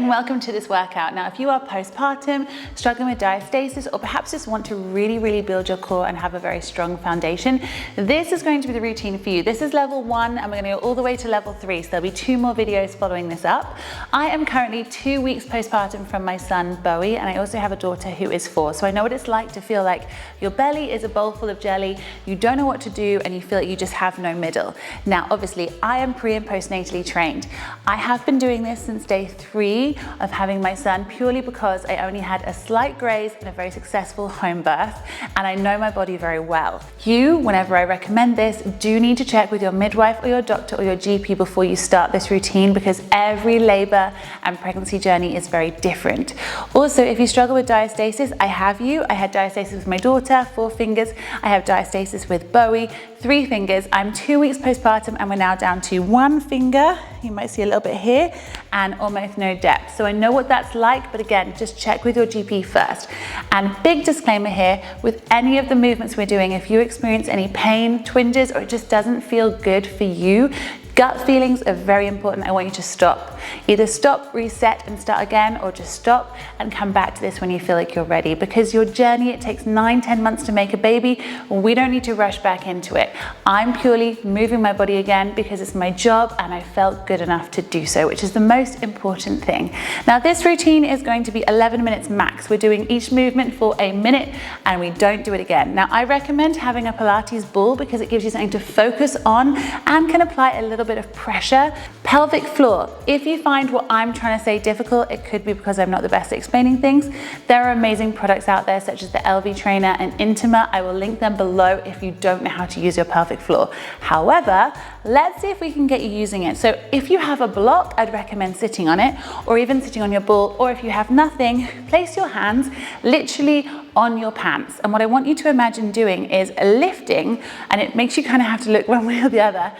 and welcome to this workout. Now, if you are postpartum, struggling with diastasis, or perhaps just want to really build your core and have a very strong foundation, this is going to be the routine for you. This is level 1 and we're going to go all the way to level 3, so there'll be 2 more videos following this up. I am currently 2 weeks postpartum from my son Bowie, and I also have a daughter who is 4, so I know what it's like to feel like your belly is a bowl full of jelly, you don't know what to do, and you feel like you just have no middle. Now, obviously, I am pre and postnatally trained. I have been doing this since day 3 of having my son, purely because I only had a slight graze and a very successful home birth, and I know my body very well. You, whenever I recommend this, do need to check with your midwife or your doctor or your GP before you start this routine, because every labor and pregnancy journey is very different. Also, if you struggle with diastasis, I have you. I had diastasis with my daughter, 4 fingers. I have diastasis with Bowie, 3 fingers. I'm 2 weeks postpartum and we're now down to 1 finger. You might see a little bit here and almost no depth. So I know what that's like, but again, just check with your GP first. And big disclaimer here, with any of the movements we're doing, if you experience any pain, twinges, or it just doesn't feel good for you, gut feelings are very important. I want you to stop. Either stop, reset, and start again, or just stop and come back to this when you feel like you're ready. Because your journey, it takes 9-10 months to make a baby. We don't need to rush back into it. I'm purely moving my body again because it's my job and I felt good enough to do so, which is the most important thing. Now, this routine is going to be 11 minutes max. We're doing each movement for a minute and we don't do it again. Now, I recommend having a Pilates ball because it gives you something to focus on and can apply a little bit of pressure. Pelvic floor. If you find what I'm trying to say difficult, it could be because I'm not the best at explaining things. There are amazing products out there such as the LV Trainer and Intima. I will link them below if you don't know how to use your pelvic floor. However, let's see if we can get you using it. So if you have a block, I'd recommend sitting on it, or even sitting on your ball, or if you have nothing, place your hands literally on your pants. And what I want you to imagine doing is lifting, and it makes you kind of have to look one way or the other,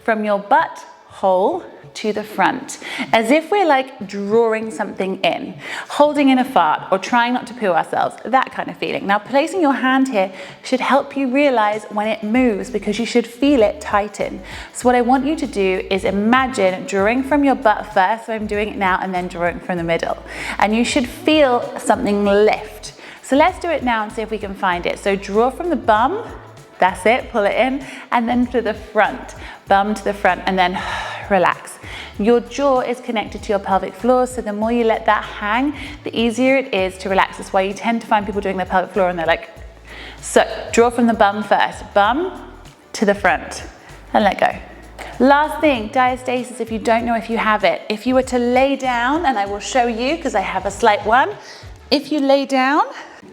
from your butt hole to the front, as if we're like drawing something in, holding in a fart or trying not to poo ourselves, that kind of feeling. Now, placing your hand here should help you realize when it moves, because you should feel it tighten. So what I want you to do is imagine drawing from your butt first, so I'm doing it now, and then drawing from the middle. And you should feel something lift. So let's do it now and see if we can find it. So draw from the bum, that's it, pull it in, and then to the front, bum to the front, and then relax. Your jaw is connected to your pelvic floor, so the more you let that hang, the easier it is to relax. That's why you tend to find people doing their pelvic floor and they're like, so draw from the bum first, bum to the front, and let go. Last thing, diastasis, if you don't know if you have it, if you were to lay down, and I will show you because I have a slight one, if you lay down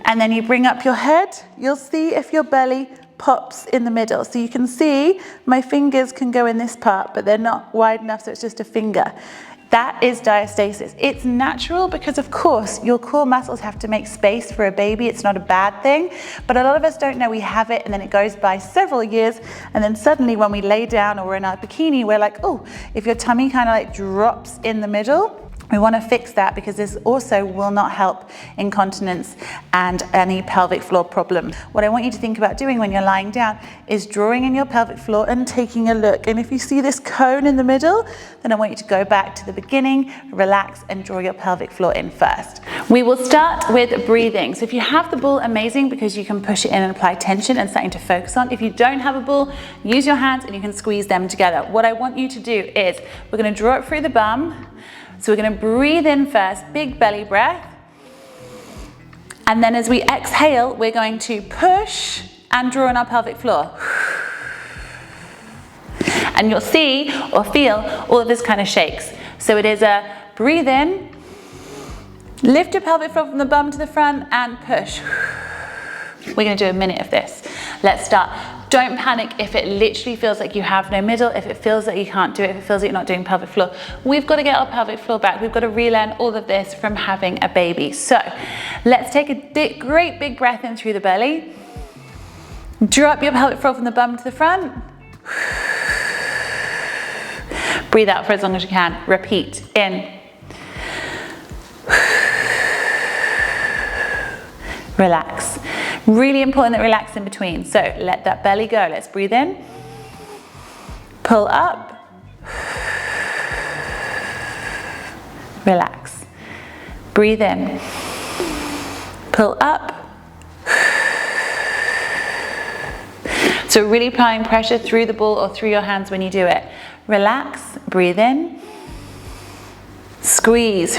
and then you bring up your head, you'll see if your belly pops in the middle. So you can see my fingers can go in this part, but they're not wide enough, so it's just a finger. That is diastasis. It's natural because, of course, your core muscles have to make space for a baby. It's not a bad thing, but a lot of us don't know we have it, and then it goes by several years, and then suddenly when we lay down or we're in our bikini, we're like, oh, if your tummy kind of like drops in the middle, we want to fix that, because this also will not help incontinence and any pelvic floor problem. What I want you to think about doing when you're lying down is drawing in your pelvic floor and taking a look. And if you see this cone in the middle, then I want you to go back to the beginning, relax, and draw your pelvic floor in first. We will start with breathing. So if you have the ball, amazing, because you can push it in and apply tension and something to focus on. If you don't have a ball, use your hands and you can squeeze them together. What I want you to do is we're going to draw it through the bum. So we're going to breathe in first, big belly breath. And then as we exhale, we're going to push and draw in our pelvic floor. And you'll see or feel all of this kind of shakes. So it is a breathe in, lift your pelvic floor from the bum to the front, and push. We're going to do a minute of this. Let's start. Don't panic if it literally feels like you have no middle, if it feels like you can't do it, if it feels like you're not doing pelvic floor. We've got to get our pelvic floor back. We've got to relearn all of this from having a baby. So let's take a great big breath in through the belly. Draw up your pelvic floor from the bum to the front. Breathe out for as long as you can. Repeat. In. Relax. Really important that relax in between. So let that belly go. Let's breathe in. Pull up. Relax. Breathe in. Pull up. So really applying pressure through the ball or through your hands when you do it. Relax, breathe in. Squeeze.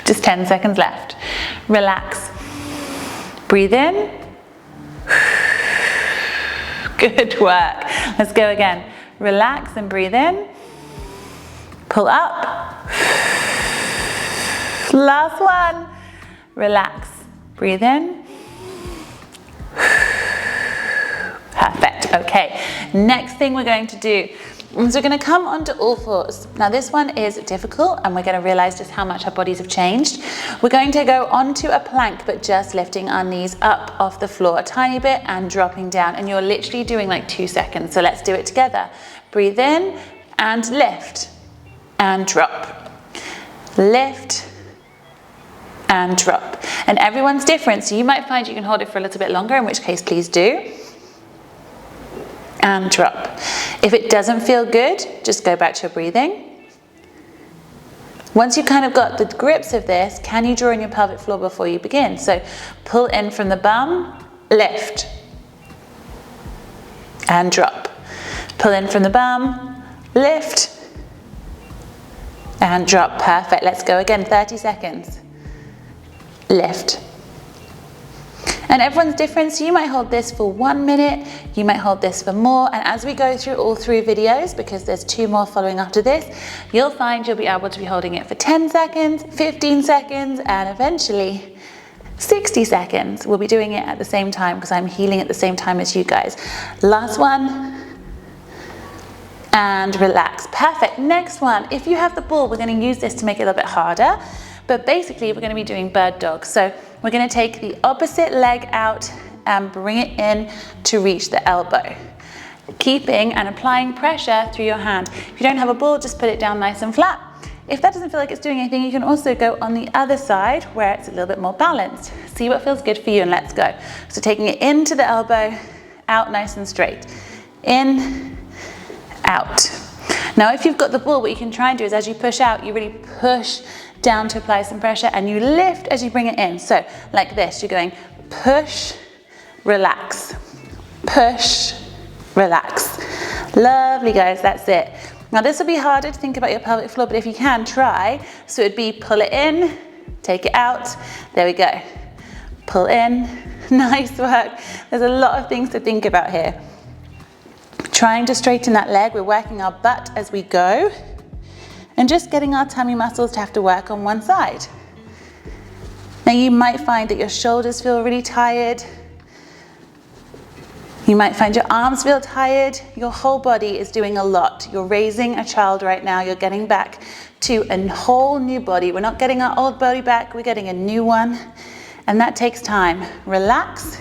Just 10 seconds left. Relax. Breathe in. Good work. Let's go again. Relax and breathe in. Pull up. Last one. Relax. Breathe in. Perfect. Okay. Next thing we're going to do is we're going to come onto all fours. Now this one is difficult and we're going to realize just how much our bodies have changed. We're going to go onto a plank but just lifting our knees up off the floor a tiny bit and dropping down, and you're literally doing like 2 seconds. So let's do it together. Breathe in and lift and drop. Lift and drop. And everyone's different, so you might find you can hold it for a little bit longer, in which case please do. And drop. If it doesn't feel good, just go back to your breathing. Once you've kind of got the grips of this, can you draw in your pelvic floor before you begin? So pull in from the bum, lift, and drop. Pull in from the bum, lift, and drop. Perfect. Let's go again, 30 seconds. Lift. And everyone's different, so you might hold this for 1 minute, you might hold this for more, and as we go through all 3 videos, because there's 2 more following after this, you'll find you'll be able to be holding it for 10 seconds, 15 seconds, and eventually 60 seconds. We'll be doing it at the same time because I'm healing at the same time as you guys. Last one. And relax. Perfect. Next one. If you have the ball, we're going to use this to make it a little bit harder. But basically, we're going to be doing bird dog. So we're going to take the opposite leg out and bring it in to reach the elbow. Keeping and applying pressure through your hand. If you don't have a ball, just put it down nice and flat. If that doesn't feel like it's doing anything, you can also go on the other side where it's a little bit more balanced. See what feels good for you and let's go. So taking it into the elbow, out nice and straight. In, out. Now if you've got the ball, what you can try and do is as you push out, you really push down to apply some pressure and you lift as you bring it in. So like this, you're going push, relax, push, relax. Lovely guys, that's it. Now this will be harder to think about your pelvic floor, but if you can, try. So it'd be pull it in, take it out, there we go. Pull in, nice work. There's a lot of things to think about here. Trying to straighten that leg, we're working our butt as we go. And just getting our tummy muscles to have to work on one side. Now you might find that your shoulders feel really tired. You might find your arms feel tired. Your whole body is doing a lot. You're raising a child right now. You're getting back to a whole new body. We're not getting our old body back, we're getting a new one. And that takes time. Relax.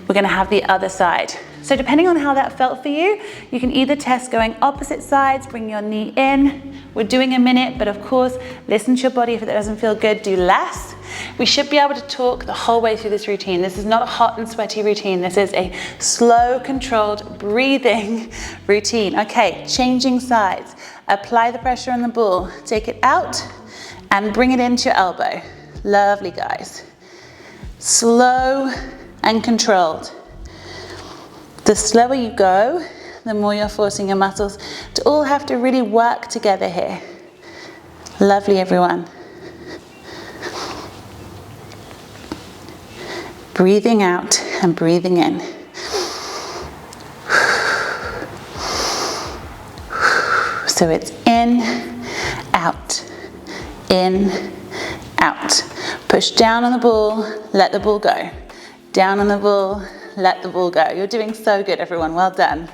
We're gonna have the other side. So depending on how that felt for you, you can either test going opposite sides, bring your knee in. We're doing a minute, but of course, listen to your body. If it doesn't feel good, do less. We should be able to talk the whole way through this routine. This is not a hot and sweaty routine. This is a slow, controlled, breathing routine. Okay, changing sides. Apply the pressure on the ball. Take it out and bring it into your elbow. Lovely, guys. Slow and controlled. The slower you go, the more you're forcing your muscles to all have to really work together here. Lovely, everyone. Breathing out and breathing in. So it's in, out, Push down on the ball, let the ball go. Down on the ball, let the ball go. You're doing so good, everyone. Well done.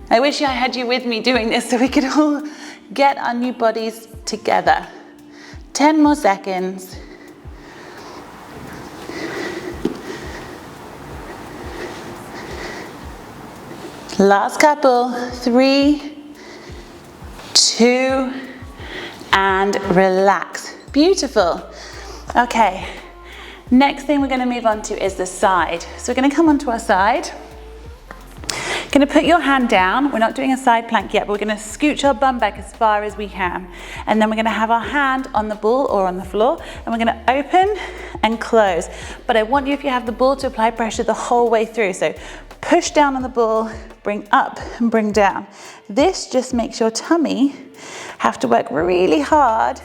I wish I had you with me doing this so we could all get our new bodies together. 10 more seconds. Last couple. 3, 2, and relax. Beautiful. Okay. Next thing we're going to move on to is the side. So we're going to come onto our side. Gonna put your hand down. We're not doing a side plank yet, but we're gonna scooch our bum back as far as we can. And then we're gonna have our hand on the ball or on the floor, and we're gonna open and close. But I want you, if you have the ball, to apply pressure the whole way through. So push down on the ball, bring up and bring down. This just makes your tummy have to work really hard,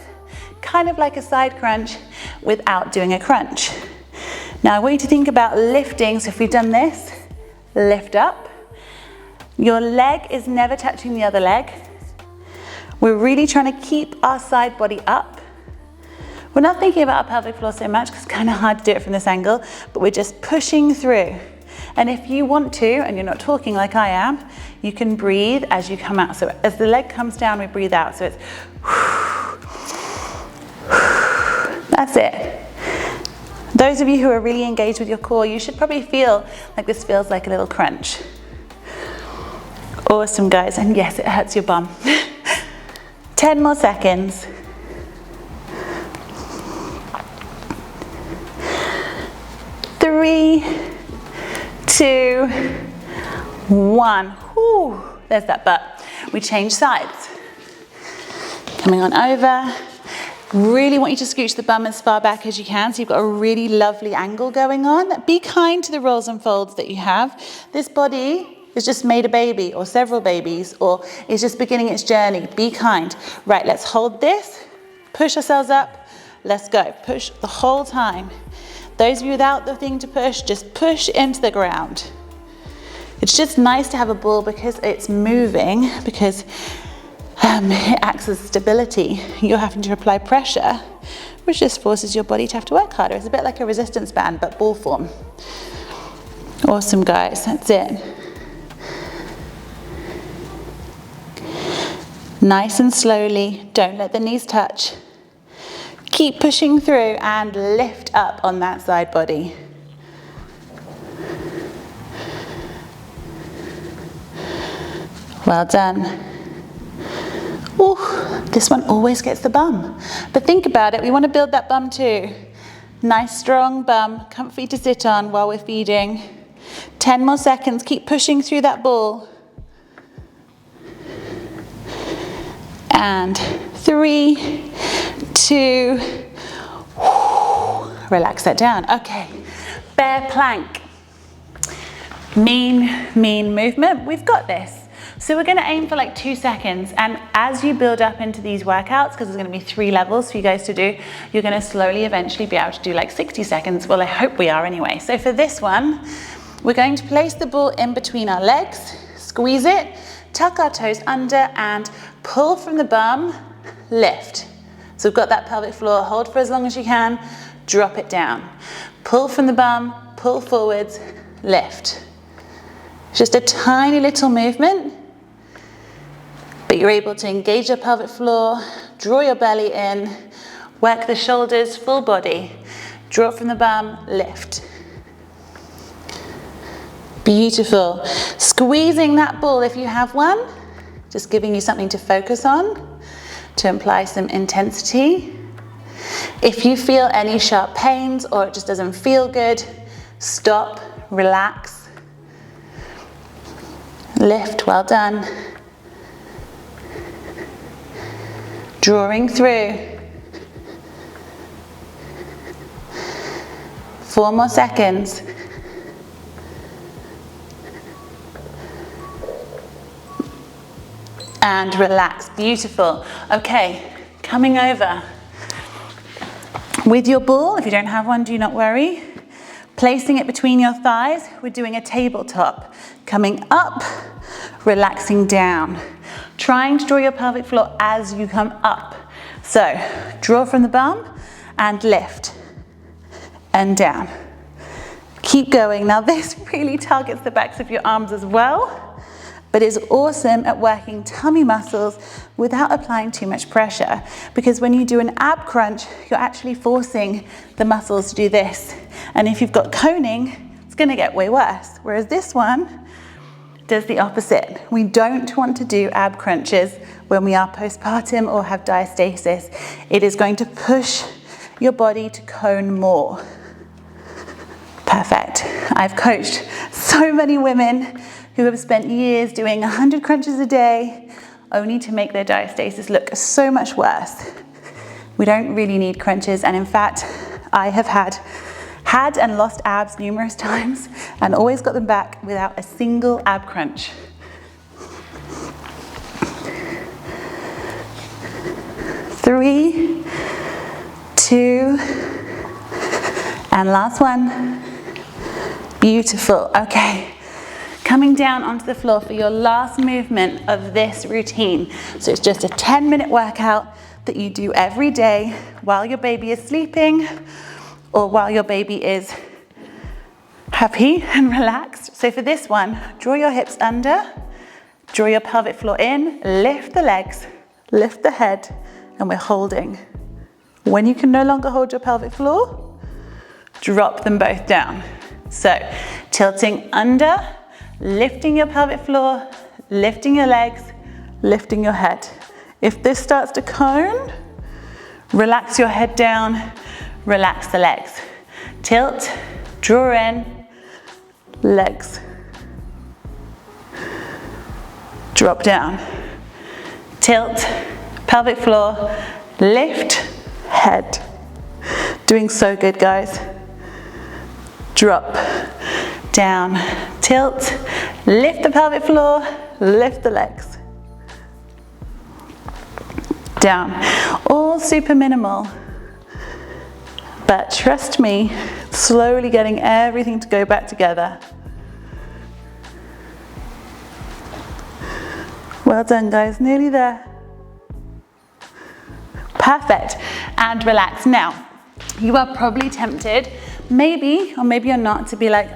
kind of like a side crunch, without doing a crunch. Now I want you to think about lifting. So if we've done this, lift up. Your leg is never touching the other leg. We're really trying to keep our side body up. We're not thinking about our pelvic floor so much because it's kind of hard to do it from this angle, but we're just pushing through. And if you want to, and you're not talking like I am, you can breathe as you come out. So as the leg comes down, we breathe out. So it's that's it. Those of you who are really engaged with your core, you should probably feel like this feels like a little crunch. Awesome, guys. And yes, it hurts your bum. 10 more seconds. 3, 2, 1. Whew, there's that butt. We change sides. Coming on over. Really want you to scooch the bum as far back as you can, so you've got a really lovely angle going on. Be kind to the rolls and folds that you have. This body has just made a baby or several babies, or is just beginning its journey. Be kind. Right, let's hold this, push ourselves up, let's go. Push the whole time. Those of you without the thing to push, just push into the ground. It's just nice to have a ball because it's moving, because it acts as stability. You're having to apply pressure, which just forces your body to have to work harder. It's a bit like a resistance band, but ball form. Awesome, guys, that's it. Nice and slowly, don't let the knees touch. Keep pushing through and lift up on that side body. Well done. Ooh, this one always gets the bum. But think about it, we want to build that bum too. Nice strong bum, comfy to sit on while we're feeding. 10 more seconds, keep pushing through that ball. And 3, 2, relax that down. Okay, bear plank. Mean movement, we've got this. So we're gonna aim for like 2 seconds, and as you build up into these workouts, because there's gonna be 3 levels for you guys to do, you're gonna slowly eventually be able to do like 60 seconds. Well, I hope we are anyway. So for this one, we're going to place the ball in between our legs, squeeze it, tuck our toes under, and pull from the bum, lift. So we've got that pelvic floor, hold for as long as you can, drop it down. Pull from the bum, pull forwards, lift. Just a tiny little movement, but you're able to engage your pelvic floor, draw your belly in, work the shoulders, full body, draw from the bum, lift. Beautiful. Squeezing that ball if you have one, just giving you something to focus on, to apply some intensity. If you feel any sharp pains or it just doesn't feel good, stop, relax, lift, well done. Drawing through. 4 more seconds. And relax, beautiful. Okay, coming over. With your ball, if you don't have one, do not worry. Placing it between your thighs, we're doing a tabletop. Coming up, relaxing down. Trying to draw your pelvic floor as you come up. So, draw from the bum and lift and down. Keep going. Now this really targets the backs of your arms as well, but is awesome at working tummy muscles without applying too much pressure, because when you do an ab crunch, you're actually forcing the muscles to do this. And if you've got coning, it's gonna get way worse. Whereas this one does the opposite. We don't want to do ab crunches when we are postpartum or have diastasis. It is going to push your body to cone more. Perfect. I've coached so many women who have spent years doing 100 crunches a day only to make their diastasis look so much worse. We don't really need crunches, and in fact, I have had and lost abs numerous times and always got them back without a single ab crunch. Three, two, and last one. Beautiful. Okay, coming down onto the floor for your last movement of this routine. So it's just a 10-minute workout that you do every day while your baby is sleeping or while your baby is happy and relaxed. So for this one, draw your hips under, draw your pelvic floor in, lift the legs, lift the head, and we're holding. When you can no longer hold your pelvic floor, drop them both down. So tilting under, lifting your pelvic floor, lifting your legs, lifting your head. If this starts to cone, relax your head down, relax the legs. Tilt, draw in, legs. Drop down. Tilt, pelvic floor, lift, head. Doing so good, guys. Drop, down, tilt, lift the pelvic floor, lift the legs. Down. All super minimal. But trust me, slowly getting everything to go back together. Well done, guys, nearly there. Perfect, and relax. Now, you are probably tempted, maybe, or maybe you're not, to be like,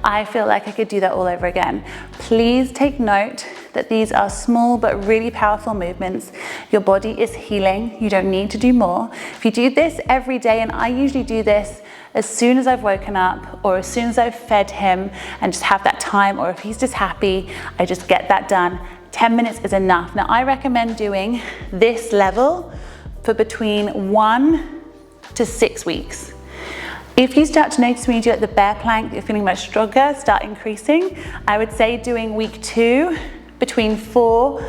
I feel like I could do that all over again. Please take note that these are small but really powerful movements. Your body is healing. You don't need to do more. If you do this every day, and I usually do this as soon as I've woken up or as soon as I've fed him and just have that time, or if he's just happy, I just get that done. 10 minutes is enough. Now, I recommend doing this level for between 1 to 6 weeks. If you start to notice when you do like the bear plank, you're feeling much stronger, start increasing. I would say doing week 2 between 4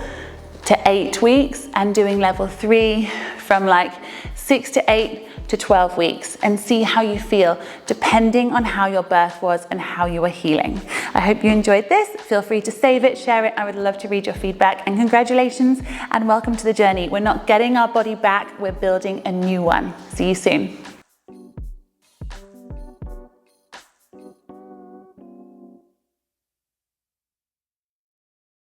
to 8 weeks, and doing level 3 from like 6 to 8 to 12 weeks, and see how you feel depending on how your birth was and how you were healing. I hope you enjoyed this. Feel free to save it, share it. I would love to read your feedback, and congratulations and welcome to the journey. We're not getting our body back, we're building a new one. See you soon.